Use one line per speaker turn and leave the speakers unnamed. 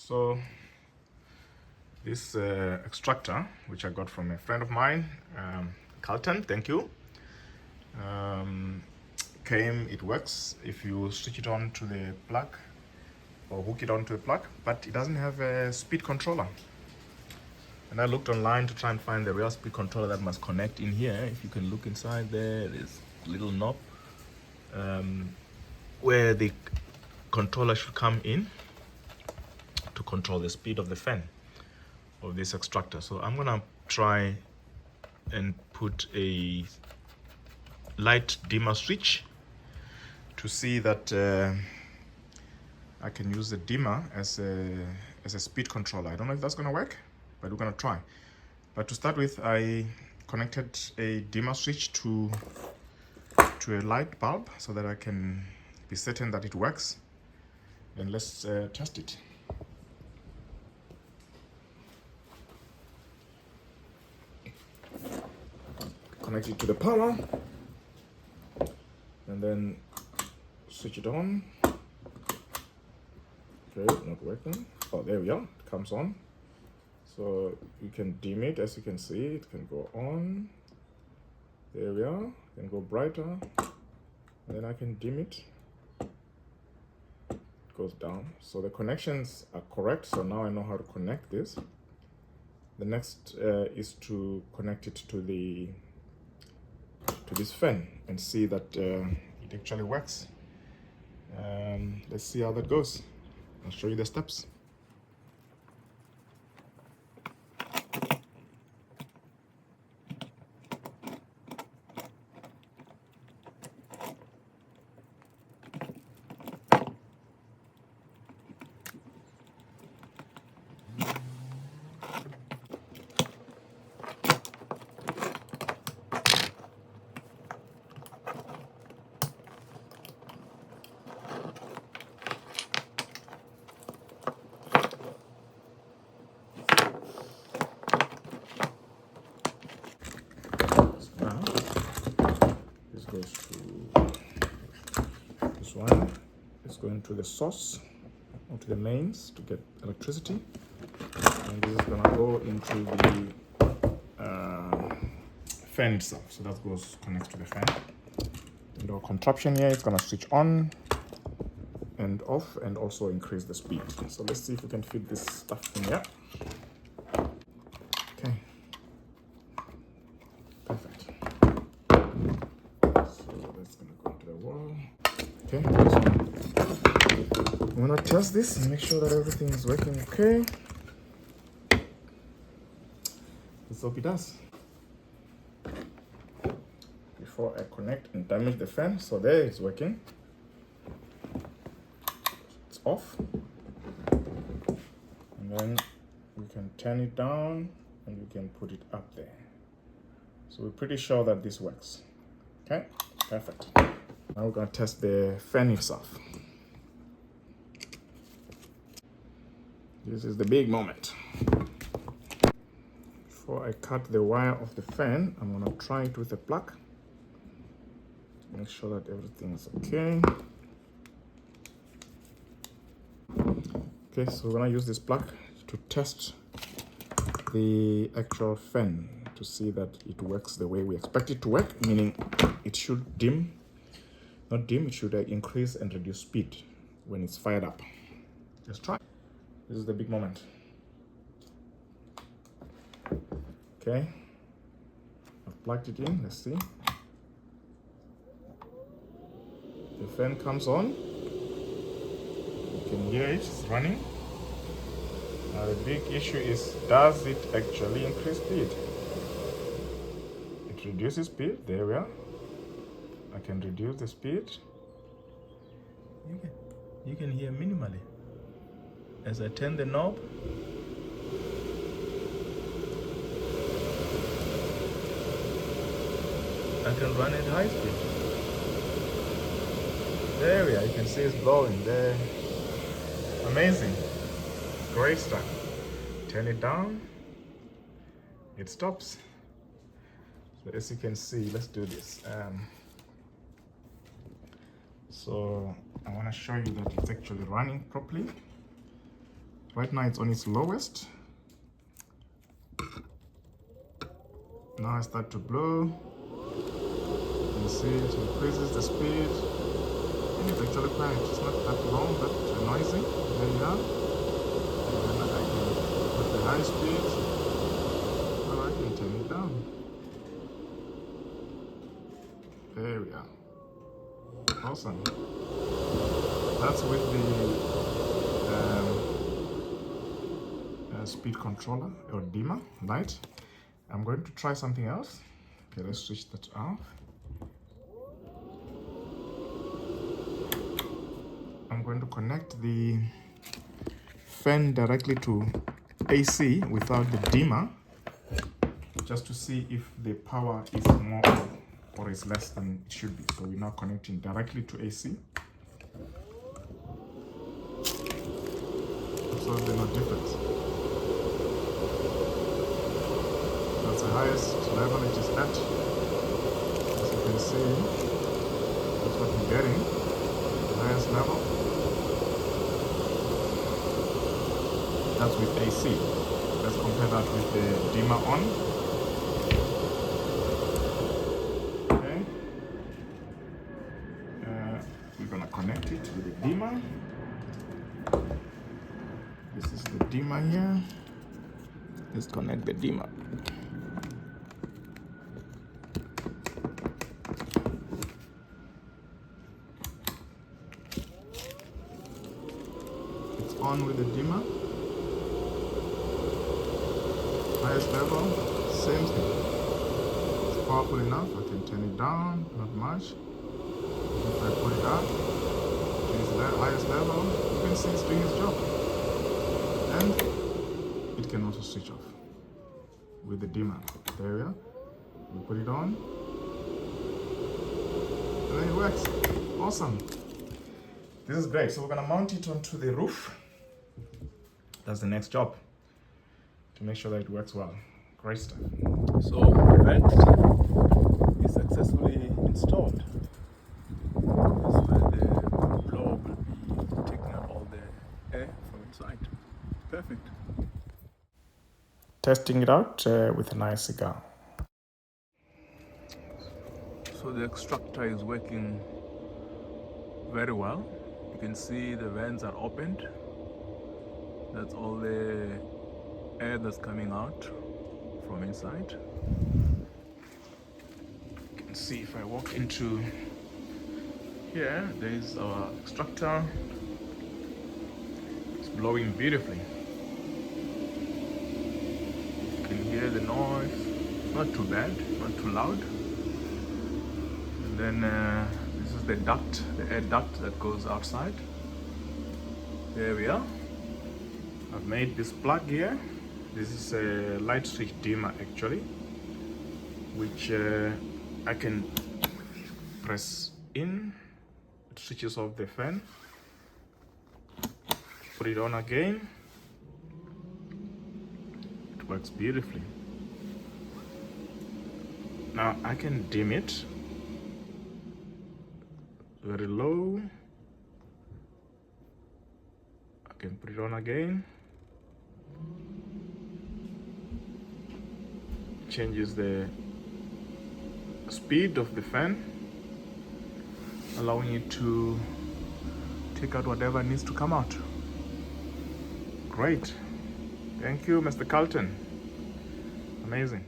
So this extractor, which I got from a friend of mine, Carlton, thank you, it works if you switch it on to the plug or hook it onto the plug, but it doesn't have a speed controller. And I looked online to try and find the real speed controller that must connect in here. If you can look inside there, there's a little knob where the controller should come in to control the speed of the fan of this extractor. So I'm gonna try and put a light dimmer switch to see that I can use the dimmer as a speed controller. I don't know if that's gonna work, but we're gonna try. But to start with, I connected a dimmer switch to a light bulb so that I can be certain that it works. Then let's test it. Connect it to the power and then switch it on. Okay, not working. Oh, there we are. It comes on. So you can dim it. As you can see, it can go on. There we are. It can go brighter. And then I can dim it. It goes down. So the connections are correct. So now I know how to connect this. The next is to connect it to this fan and see that it actually works. Let's see how that goes. I'll show you the steps. Now, this goes to this one. It's going to the source or to the mains to get electricity, and this is gonna go into the fan itself. So that goes connects to the fan. And our contraption here is gonna switch on and off and also increase the speed. So let's see if we can fit this stuff in here. Okay. Perfect. So that's gonna go to the wall. Okay, so I'm gonna test this and make sure that everything is working okay. Let's hope it does. Before I connect and damage the fan, so there it's working. It's off. And then we can turn it down and we can put it up there. So we're pretty sure that this works. Okay, perfect. Now we're gonna test the fan itself. This is the big moment. Before I cut the wire of the fan, I'm gonna try it with a plug. Make sure that everything is okay. Okay, so we're gonna use this plug to test the actual fan to see that it works the way we expect it to work, meaning it should dim, not dim, it should increase and reduce speed when it's fired up. Let's try. This is the big moment. Okay, I've plugged it in, let's see. The fan comes on. You can hear it, it's running. Now the big issue is, does it actually increase speed? It reduces speed, there we are. I can reduce the speed. You can hear minimally. As I turn the knob, I can run at high speed. There we are, you can see it's blowing there. Amazing. Great stuff. Turn it down, it stops. So as you can see, let's do this. So I want to show you that it's actually running properly. Right now it's on its lowest. Now I start to blow. You can see it increases the speed. And it's actually quiet. It's not that long, but noisy. There you are. And then I can put the high speed, or I can turn it down. There we are. Awesome. That's with the speed controller or dimmer light. I'm going to try something else. Okay, let's switch that off. I'm going to connect the fan directly to AC without the dimmer, just to see if the power is more or is less than it should be. So we're now connecting directly to AC. Absolutely no difference. That's the highest level it is at. As you can see, that's what we're getting, the highest level. That's with AC. Let's compare that with the dimmer on. Okay. We're gonna connect it with the dimmer. This is the dimmer here. Let's connect the dimmer. It's on with the dimmer. Highest level, same thing. It's powerful enough. I can turn it down, not much. If I put it up, it's the highest level, you can see it's doing its job. And it can also switch off with the dimmer. There we are. We put it on, and then it works. Awesome. This is great. So we're gonna mount it onto the roof. That's the next job, to make sure that it works well. Great stuff. So the vent is successfully installed. This is where the blower will be taking out all the air from inside. Perfect. Testing it out with a nice cigar. So the extractor is working very well. You can see the vents are opened. That's all the air that's coming out from inside. You can see if I walk into here, there is our extractor. It's blowing beautifully. You can hear the noise. It's not too bad, not too loud. And then this is the duct, the air duct that goes outside. There we are. I've made this plug here. This is a light switch dimmer actually, which I can press in. It switches off the fan. Put it on again. It works beautifully. Now I can dim it very low. I can put it on again. Changes the speed of the fan, allowing it to take out whatever needs to come out. Great. Thank you, Mr. Carlton. Amazing.